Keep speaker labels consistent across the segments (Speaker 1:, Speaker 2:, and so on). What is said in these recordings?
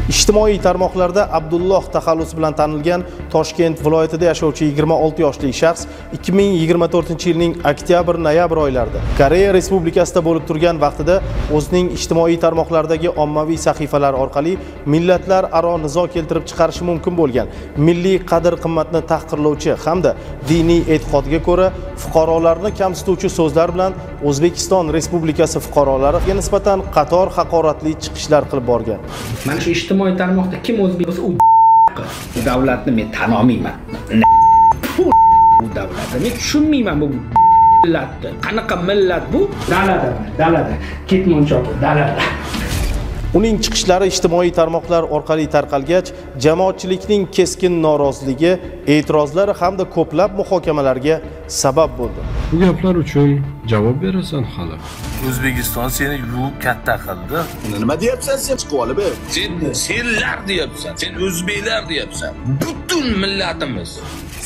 Speaker 1: Ijtimoiy tarmoqlarda Abdulloh taxallusi bilan tanilgan Toshkent viloyatida yashovchi 26 yoshli shaxs 2024-yilning oktyabr-noyabr oylarida Koreya Respublikasida bo'lib turgan vaqtida o'zining ijtimoiy tarmoqlardagi ommaviy sahifalar orqali millatlararo nizo keltirib chiqarishi mumkin bo'lgan milliy qadr-qimmatni tahqirlovchi hamda diniy e'tiqodga ko'ra fuqarolarni kamsituvchi so'zlar bilan O'zbekiston Respublikasi fuqarolariga nisbatan qator haqoratli chiqishlar qilib borgan.
Speaker 2: Mana shu ijtimoiy tarmoqda kim o'zbek bo'lsa u davlatni men tan olmayman. Bu davlatni men tushunmayman bu millatni. Qanaqa millat bu? Dalada. Ketmonchoq dalada.
Speaker 1: Uning chiqishlari ijtimoiy tarmoqlar orqali tarqalgach, jamoatchilikning keskin noroziligi, e'tirozlari hamda ko'plab muhokamalarga sabab bo'ldi.
Speaker 3: Bu gaplar uchun javob berasan hali.
Speaker 4: O'zbekiston seni yuvib katta qildi.
Speaker 5: Nima deyapsan sen? Chiqib olib ber.
Speaker 4: Senlar deyapsan, sen o'zbeklar deyapsan. Butun millatimiz.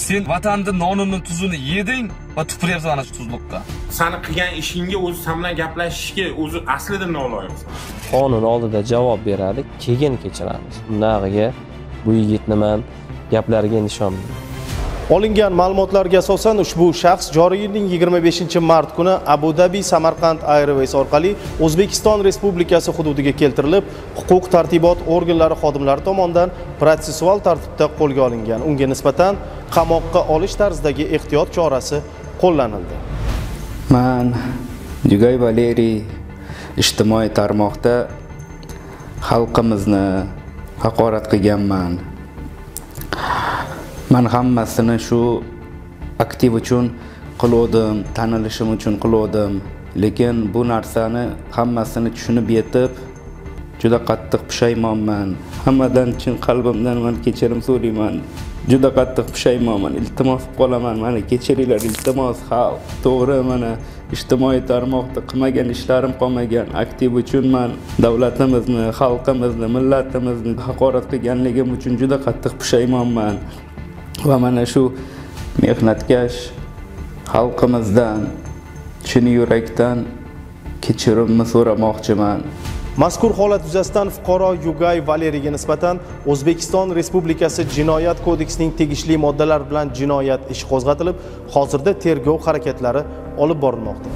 Speaker 4: Sen vatanning nonini tuzini yeding va tupuryapsan ana shu tuzliqqa.
Speaker 6: Sani qilgan ishingga o'zi sen bilan gaplashishga o'zi aslida noloyimsan.
Speaker 7: Qonun oldida javob beradi, keyin kechiramiz. Bundag'iga bu yigitni men gaplariga ishonmayman.
Speaker 1: Olingan ma'lumotlarga asosan ushbu shaxs joriy yilning 25-mart kuni Abu Dhabi Samarqand Airways orqali O'zbekiston Respublikasi hududiga keltirilib, huquq-tartibot organlari xodimlari tomonidan protsessual tartibda qo'lga olingan. Unga nisbatan qamoqqa olish tarzidagi ehtiyot chorasi qo'llanildi.
Speaker 8: Men Yugay Valeriy ijtimoiy tarmoqda xalqimizni haqorat qilganman. Men hammasini shu aktiv uchun qildim, tanilishim uchun qildim, lekin bu narsani hammasini tushunib yetib, juda qattiq pushaymonman. Hammadan chin qalbimdan men kechirim so'rayman. Juda qattiq pushaymonman. Iltimos qolaman, meni kechiringlar, iltimos xalq. To'g'ri, mana ijtimoiy tarmoqda qilmagan ishlarim qolmagan. Aktiv uchun men davlatimizni, xalqimizni, millatimizni haqorat qilganligim uchun juda qattiq pushaymonman. Va mana shu mehnatkash xalqimizdan chin yurakdan kechirimni so'ramoqchiman.
Speaker 1: Mazkur holat yuzasidan fuqaro Yugay Valeriyga nisbatan O'zbekiston Respublikasi Jinoyat kodeksining tegishli moddalari bilan jinoyat ishi qo'zg'atilib, hozirda tergov harakatlari olib borilmoqda.